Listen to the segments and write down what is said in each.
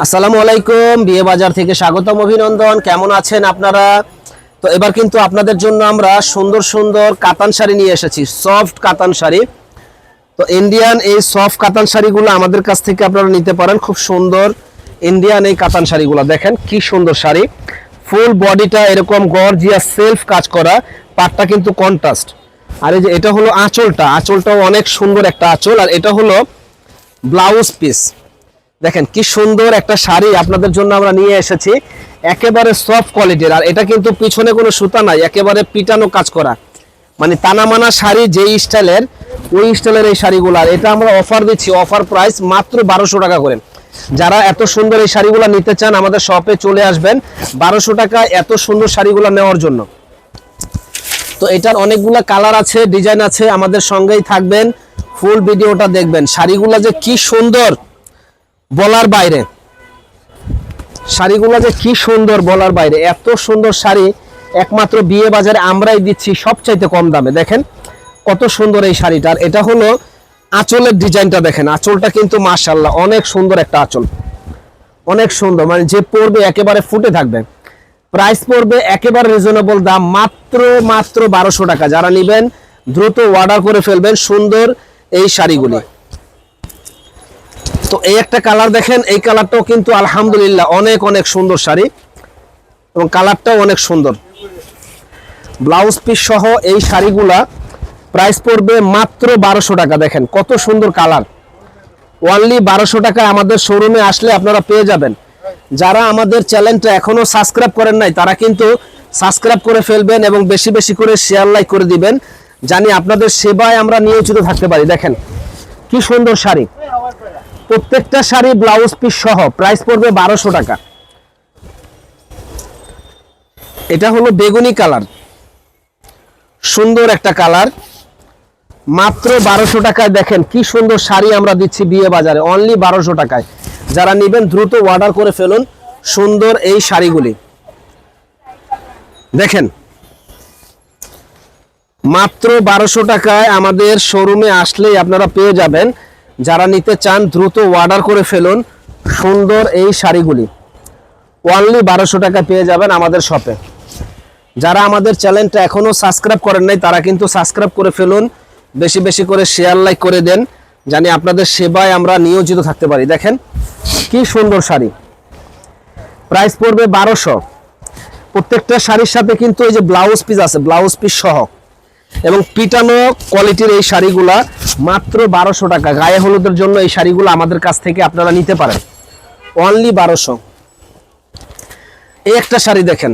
আসসালামু আলাইকুম, বিয়ে বাজার থেকে স্বাগতম, অভিনন্দন। কেমন আছেন আপনারা? তো এবার কিন্তু আপনাদের জন্য আমরা সুন্দর সুন্দর কাতান শাড়ি নিয়ে এসেছি, সফট কাতান শাড়ি। তো ইন্ডিয়ান এই সফট কাতান শাড়িগুলো আমাদের কাছ থেকে আপনারা নিতে পারেন। খুব সুন্দর ইন্ডিয়ান এই কাতান শাড়িগুলো দেখেন কি সুন্দর শাড়ি। ফুল বডিটা এরকম গর্জিয়াস সেলফ কাজ করা, পাটটা কিন্তু কন্ট্রাস্ট। আর এই যে এটা হলো আঁচলটাও অনেক সুন্দর একটা আঁচল। আর এটা হলো ব্লাউজ পিস। দেখেন কি সুন্দর একটা শাড়ি আপনাদের জন্য আমরা নিয়ে এসেছি, একেবারে সফট কোয়ালিটির। আর এটা কিন্তু পিছনে কোনো সুতা নাই, একেবারে পিটানো কাজ করা, মানে তানামানা শাড়ি যেই স্টাইলের ওই স্টাইলের এই শাড়িগুলো। আর এটা আমরা অফার দিচ্ছি, অফার প্রাইস মাত্র 1200 টাকা করে। যারা এত সুন্দর এই শাড়িগুলো নিতে চান আমাদের শপে চলে আসবেন 1200 টাকা এত সুন্দর শাড়িগুলো নেওয়ার জন্য। তো এটার অনেকগুলো কালার আছে, ডিজাইন আছে, আমাদের সঙ্গেই থাকবেন, ফুল ভিডিওটা দেখবেন। শাড়িগুলো যে কি সুন্দর বলার বাইরে, শাড়িগুলো যে কি সুন্দর বলার বাইরে। এত সুন্দর শাড়ি একমাত্র বিয়ে বাজারে আমরাই দিচ্ছি সবচাইতে কম দামে। দেখেন কত সুন্দর এই শাড়িটার। এটা হলো আঁচলের ডিজাইনটা দেখেন, আঁচলটা কিন্তু মাশাআল্লাহ অনেক সুন্দর একটা আঁচল, অনেক সুন্দর, মানে যে পরবে একেবারে ফুটে থাকবে। প্রাইস পড়বে একেবারে রিজনেবল দাম, মাত্র 1200 টাকা। যারা নেবেন দ্রুত অর্ডার করে ফেলবেন সুন্দর এই শাড়িগুলি। তো এই একটা কালার দেখেন, এই কালারটাও কিন্তু আলহামদুলিল্লাহ অনেক অনেক সুন্দর শাড়ি এবং কালারটাও অনেক সুন্দর। ব্লাউজ পিস সহ এই শাড়িগুলা প্রাইস পড়বে মাত্র 1200 টাকা। দেখেন কত সুন্দর কালার, অনলি 1200 টাকায় আমাদের শোরুমে আসলে আপনারা পেয়ে যাবেন। যারা আমাদের চ্যানেলটা এখনো সাবস্ক্রাইব করেন নাই তারা কিন্তু সাবস্ক্রাইব করে ফেলবেন এবং বেশি বেশি করে শেয়ার লাইক করে দিবেন, জানি আপনাদের সেবায় আমরা নিয়োজিত থাকতে পারি। দেখেন কি সুন্দর শাড়ি, প্রত্যেকটা শাড়ি ব্লাউজ পিস সহ প্রাইস পড়বে 1200 টাকা। এটা হলো বেগুনি কালার, সুন্দর একটা কালার, মাত্র 1200 টাকায়। দেখেন কি সুন্দর শাড়ি আমরা দিচ্ছি বিয়ে বাজারে, অনলি 1200 টাকায়। যারা নেবেন দ্রুত অর্ডার করে ফেলুন সুন্দর এই শাড়িগুলি। দেখেন মাত্র 1200 টাকায় আমাদের শোরুমে আসলেই আপনারা পেয়ে যাবেন। যারা নিতে চান দ্রুত অর্ডার করে ফেলুন সুন্দর এই শাড়িগুলি, অনলি 1200 টাকা পেয়ে যাবেন আমাদের শপে। যারা আমাদের চ্যানেলটা এখনো সাবস্ক্রাইব করেন নাই তারা কিন্তু সাবস্ক্রাইব করে ফেলুন, বেশি বেশি করে শেয়ার লাইক করে দেন, জানি আপনাদের সেবায় আমরা নিয়োজিত থাকতে পারি। দেখেন কি সুন্দর শাড়ি, প্রাইস পড়বে 1200। প্রত্যেকটা শাড়ির সাথে কিন্তু এই যে ব্লাউজ পিস আছে, ব্লাউজ পিস সহ, এবং পিটানো কোয়ালিটির এই শাড়িগুলা মাত্র 1200 টাকা। গায়ে হলুদের জন্য এই শাড়িগুলো আমাদের কাছ থেকে আপনারা নিতে পারেন, অনলি 1200। এই একটা শাড়ি দেখেন,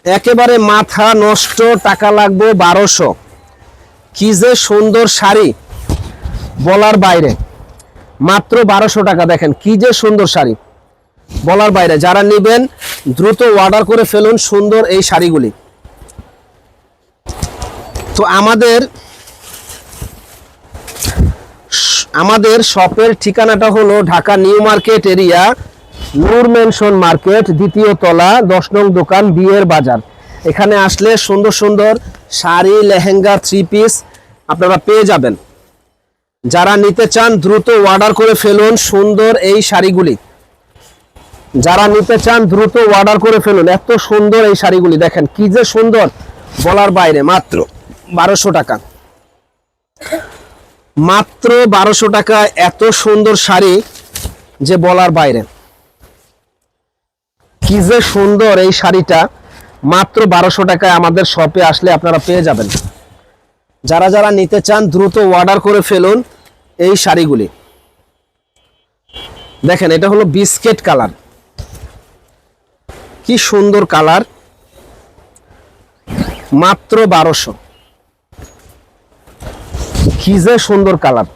একেবারে মাথা নষ্ট টাকা লাগবে 1200। কি যে সুন্দর শাড়ি বলার বাইরে, মাত্র 1200 টাকা। দেখেন কি যে সুন্দর শাড়ি বলার বাইরে। যারা নেবেন দ্রুত অর্ডার করে ফেলুন সুন্দর এই শাড়িগুলি। তো আমাদের শপের ঠিকানাটা হলো ঢাকা নিউ মার্কেট এরিয়া, নূর মেনশন মার্কেট, দ্বিতীয় তলা, 10 নং দোকান, বিয়ের বাজার। এখানে আসলে সুন্দর সুন্দর শাড়ি, লেহেঙ্গা, 3 পিস আপনারা পেয়ে যাবেন। যারা নিতে চান দ্রুত অর্ডার করে ফেলুন সুন্দর এই শাড়িগুলি। যারা নিতে চান দ্রুত অর্ডার করে ফেলুন, এত সুন্দর এই শাড়িগুলি। দেখেন কি যে সুন্দর বলার বাইরে, মাত্র 1200 টাকা। মাত্র 1200 টাকা এত সুন্দর শাড়ি যে বলার বাইরে। কি যে সুন্দর এই শাড়িটা, মাত্র 1200 টাকায় আমাদের শপে আসলে আপনারা পেয়ে যাবেন। যারা যারা নিতে চান দ্রুত অর্ডার করে ফেলুন এই শাড়িগুলি। দেখেন এটা হলো বিস্কিট কালার, কি সুন্দর কালার, মাত্র 1200। কি যে সুন্দর কালার,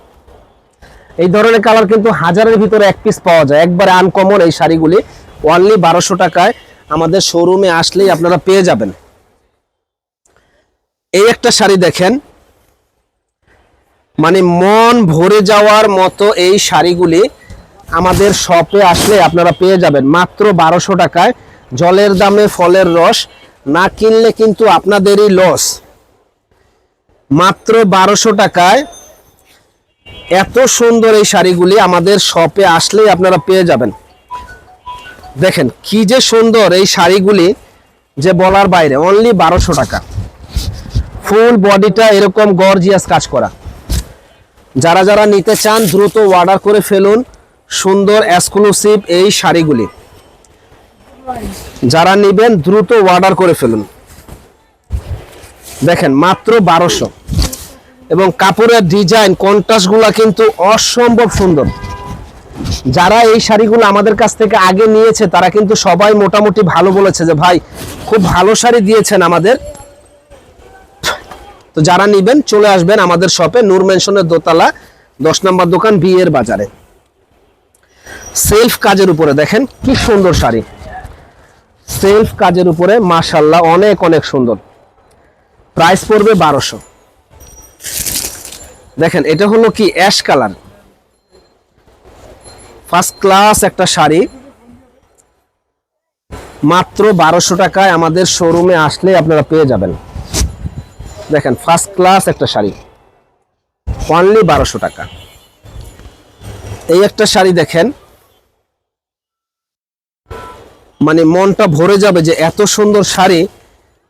এই ধরনের কালার কিন্তু হাজারের ভিতরে এক পিস পাওয়া যায়, একবারে আনকমন এই শাড়িগুলি। অনলি 1200 টাকায় আমাদের শোরুমে আসলেই আপনারা পেয়ে যাবেন। এই একটা শাড়ি দেখেন, মানে মন ভরে যাওয়ার মতো এই শাড়িগুলি আমাদের শপে আসলে আপনারা পেয়ে যাবেন মাত্র 1200 টাকায়। জলের দামে ফলের রস, না কিনলে কিন্তু আপনাদেরই লস। মাত্র 1200 টাকায় এত সুন্দর এই শাড়িগুলি আমাদের শপে আসলেই আপনারা পেয়ে যাবেন। দেখেন কি যে সুন্দর এই শাড়িগুলি, যে বলার বাইরে। অনলি 1200 টাকা, ফুল বডিটা এরকম গর্জিয়াস কাজ করা। যারা যারা নিতে চান দ্রুত অর্ডার করে ফেলুন সুন্দর এক্সক্লুসিভ এই শাড়িগুলি। যারা নেবেন দ্রুত অর্ডার করে ফেলুন। দেখেন মাত্র 1200, এবং কাপড়ের ডিজাইন কন্ট্রাস্টগুলো কিন্তু অসম্ভব সুন্দর। যারা এই শাড়িগুলো আমাদের কাছ থেকে আগে নিয়েছে তারা কিন্তু সবাই মোটামুটি ভালো বলেছে যে ভাই খুব ভালো শাড়ি দিয়েছেন আমাদের। তো যারা নেবেন চলে আসবেন আমাদের শপে, নূর ম্যানশনের দোতলা 10 নম্বর দোকান, বিয়ের বাজারে। সেলফ কাজের উপরে দেখেন কি সুন্দর শাড়ি, সেলফ কাজের উপরে মাশাআল্লাহ অনেক অনেক সুন্দর। প্রাইস পড়বে 1200। দেখেন এটা হলো কি অ্যাশ কালার, ফার্স্ট ক্লাস একটা শাড়ি, মাত্র 1200 টাকায় আমাদের শোরুমে আসলে আপনারা পেয়ে যাবেন। দেখেন ফার্স্ট ক্লাস একটা শাড়ি, অনলি 1200 টাকা। এই একটা শাড়ি দেখেন, মানে মনটা ভরে যাবে যে এত সুন্দর শাড়ি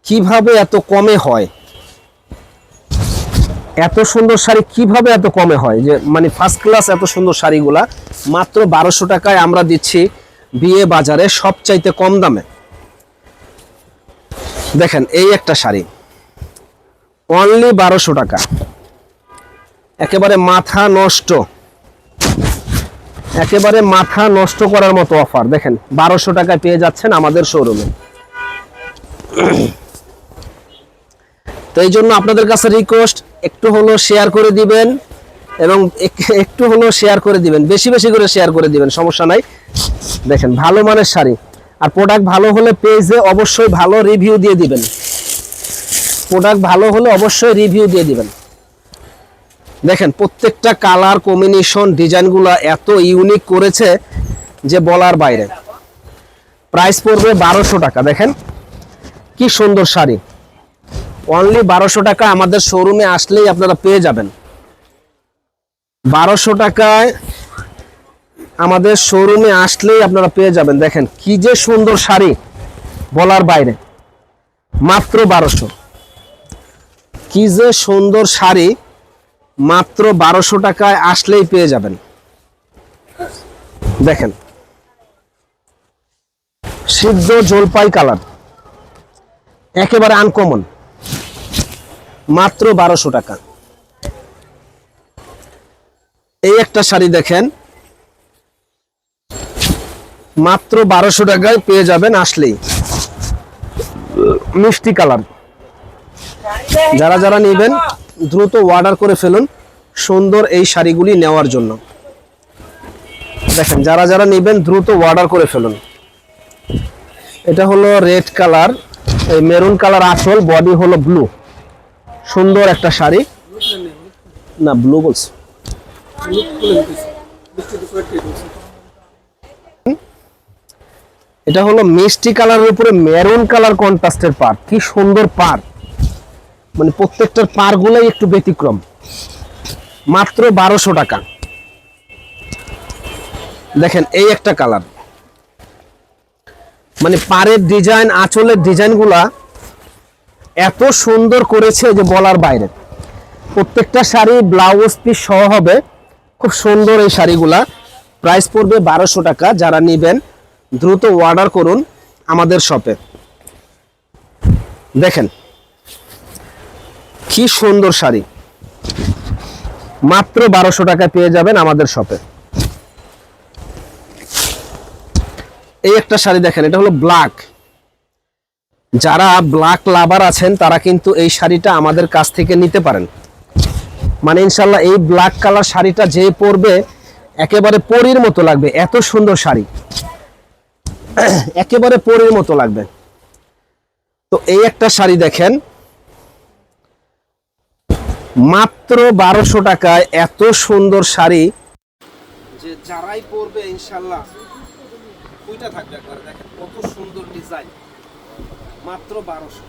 কিভাবে এত কমে হয়, এত সুন্দর শাড়ি কিভাবে এত কমে হয়, যে মানে ফার্স্ট ক্লাস এত সুন্দর শাড়িগুলা মাত্র 1200 টাকায় আমরা দিচ্ছি বিয়ে বাজারে সবচাইতে কম দামে। দেখেন এই একটা শাড়ি অনলি 1200 টাকা, একেবারে মাথা নষ্ট, একেবারে মাথা নষ্ট করার মতো অফার। দেখেন 1200 টাকায় পেয়ে যাচ্ছেন আমাদের শোরুমে। তো এই জন্য আপনাদের কাছে রিকোয়েস্ট, একটু হলো শেয়ার করে দিবেন, এবং একটু হলো শেয়ার করে দিবেন, বেশি বেশি করে শেয়ার করে দিবেন, সমস্যা নাই। দেখেন ভালো মানের শাড়ি, আর প্রোডাক্ট ভালো হলে পেজে অবশ্যই ভালো রিভিউ দিয়ে দিবেন, প্রোডাক্ট ভালো হলে অবশ্যই রিভিউ দিয়ে দিবেন। দেখেন প্রত্যেকটা কালার কম্বিনেশন ডিজাইনগুলো এত ইউনিক করেছে যে বলার বাইরে। প্রাইস পড়বে 1200 টাকা। দেখেন কি সুন্দর শাড়ি, অনলি 1200 টাকা আমাদের শোরুমে আসলেই আপনারা পেয়ে যাবেন। 1200 টাকায় আমাদের শোরুমে আসলেই আপনারা পেয়ে যাবেন। দেখেন কি যে সুন্দর শাড়ি বলার বাইরে, মাত্র 1200। কি যে সুন্দর শাড়ি, মাত্র 1200 টাকায় আসলেই পেয়ে যাবেন। দেখেন সিদ্ধ জলপাই কালার, একেবারে আনকমন, মাত্র 1200 টাকা। এই একটা শাড়ি দেখেন মাত্র 1200 টাকায় পেয়ে যাবেন আসলেই, মিষ্টি কালার। যারা যারা নেবেন দ্রুত অর্ডার করে ফেলুন সুন্দর এই শাড়িগুলি নেওয়ার জন্য। দেখেন যারা যারা নেবেন দ্রুত অর্ডার করে ফেলুন। এটা হলো রেড কালার, এই মেরুন কালার আসল, বডি হলো ব্লু, সুন্দর একটা শাড়ি। না ব্লু বলছে, এটা হলো মিষ্টি কালারের উপরে মেরুন কালার কন্ট্রাস্টের পার, কি সুন্দর পার, মানে প্রত্যেকটার পার গুলাই একটু ব্যতিক্রম। মাত্র 1200 টাকা। দেখেন এই একটা কালার, মানে পাড়ের ডিজাইন, আঁচলের ডিজাইনগুলা এত সুন্দর করেছে যে বলার বাইরে। প্রত্যেকটা শাড়ি ব্লাউজ পিস সহ হবে, খুব সুন্দর এই শাড়িগুলা। প্রাইস পড়বে 1200 টাকা। যারা নেবেন দ্রুত অর্ডার করুন আমাদের শপে। দেখেন কি সুন্দর শাড়ি, মাত্র 1200 টাকায় পেয়ে যাবেন আমাদের শপে। এই একটা শাড়ি দেখেন, এটা হলো ব্ল্যাক। যারা ব্ল্যাক লাভার আছেন তারা কিন্তু এই শাড়িটা আমাদের কাছ থেকে নিতে পারেন। মানে ইনশাল্লাহ এই ব্ল্যাক কালার শাড়িটা যে পরবে একেবারে পরীর মতো লাগবে, এত সুন্দর শাড়ি, একেবারে পরীর মতো লাগবে। তো এই একটা শাড়ি দেখেন মাত্র 1200 টাকায়, এত সুন্দর শাড়ি যে যারাই পরবে ইনশাল্লাহ ওইটা থাকবে একবার। দেখেন কত সুন্দর ডিজাইন, মাত্র 1200।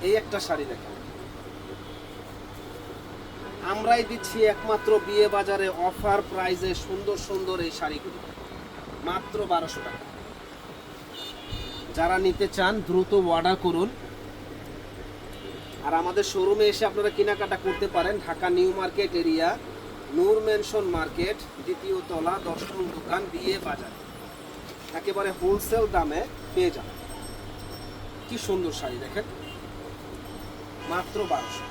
এই একটা শাড়ি দেখেন আমরাই দিচ্ছি একমাত্র বিয়ে বাজারে অফার প্রাইজে সুন্দর সুন্দর এই শাড়িগুলো মাত্র 1200 টাকা। যারা নিতে চান দ্রুত অর্ডার করুন। আর আমাদের শোরুমে এসে আপনারা কেনাকাটা করতে পারেন। ঢাকা নিউ মার্কেট এরিয়া, নূর মেনশন মার্কেট, দ্বিতীয় তলা, 10 নং দোকান, বিয়ে বাজার। একেবারে হোলসেল দামে পেয়ে যাবেন। কি সুন্দর শাড়ি দেখেন, মাত্র 1200।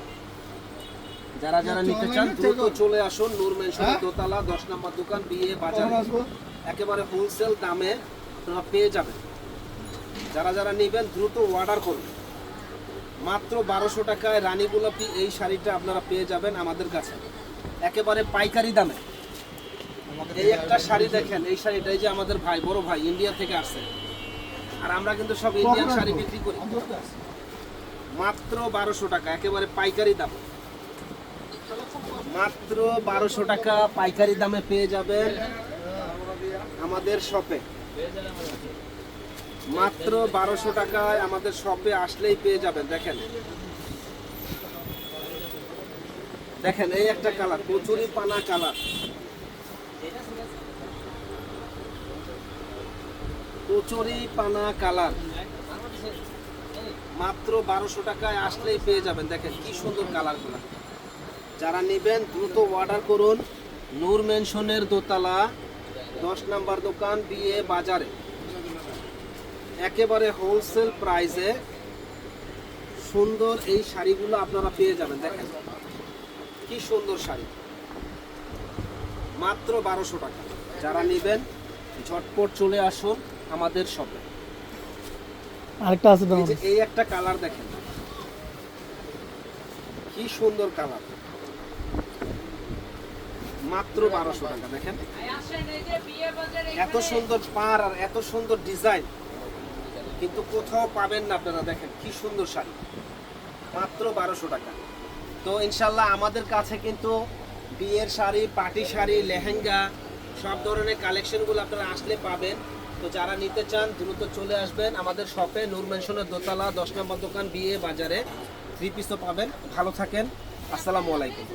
যারা যারা নিতে চান দ্রুত চলে আসুন নূর মেনশন দোতলা, 10 নম্বর দোকান, বিয়ে বাজার। একেবারে হোলসেল দামে আপনারা পেয়ে যাবেন। যারা যারা নেবেন দ্রুত অর্ডার করুন। মাত্র 1200 টাকায় রানী গোলাপি এই শাড়িটা আপনারা পেয়ে যাবেন আমাদের কাছে একেবারে পাইকারি দামে। এই একটা শাড়ি দেখেন, এই শাড়িটা এই যে আমাদের ভাই, বড় ভাই ইন্ডিয়া থেকে আসছে, আর আমরা কিন্তু সব ইন্ডিয়ান শাড়ি বিক্রি করি। মাত্র 1200 টাকা একেবারে পাইকারি দাম। মাত্র 1200 টাকা পাইকারি দামে পেয়ে যাবেন আমাদের শপে। মাত্র 1200 টাকায় আমাদের শপে আসলেই পেয়ে যাবেন। দেখেন দেখেন এই একটা কালার, কচুরি পানা কালার, কচুরি পানা কালার, মাত্র 1200 টাকায় আসলেই পেয়ে যাবেন। দেখেন কি সুন্দর কালারগুলো। যারা নেবেন দ্রুত অর্ডার করুন। নূর মেনশনের দোতলা, 10 নম্বর দোকান, বিয়ে বাজারে। একেবারে হোলসেল প্রাইসে সুন্দর এই শাড়িগুলো আপনারা পেয়ে যাবেন। দেখেন কি সুন্দর শাড়ি, মাত্র 1200 টাকা। যারা নেবেন ঝটপট চলে আসুন আমাদের শপে। আরেকটা আছে তো এই একটা কালার দেখেন, কি সুন্দর কালার, মাত্র 1200 টাকা। দেখেন এত সুন্দর পার আর এত সুন্দর ডিজাইন কিন্তু কোথাও পাবেন না আপনারা। দেখেন কি সুন্দর শাড়ি, মাত্র 1200 টাকা। তো ইনশাল্লাহ আমাদের কাছে কিন্তু বিয়ের শাড়ি, পার্টি শাড়ি, লেহেঙ্গা সব ধরনের কালেকশনগুলো আপনারা আসলে পাবেন। তো যারা নিতে চান দ্রুত চলে আসবেন আমাদের শপে, নূর মেনশনের দোতলা, 10 নম্বর দোকান, বিয়ে বাজারে। 3 পিসও পাবেন। ভালো থাকেন, আসসালামু আলাইকুম।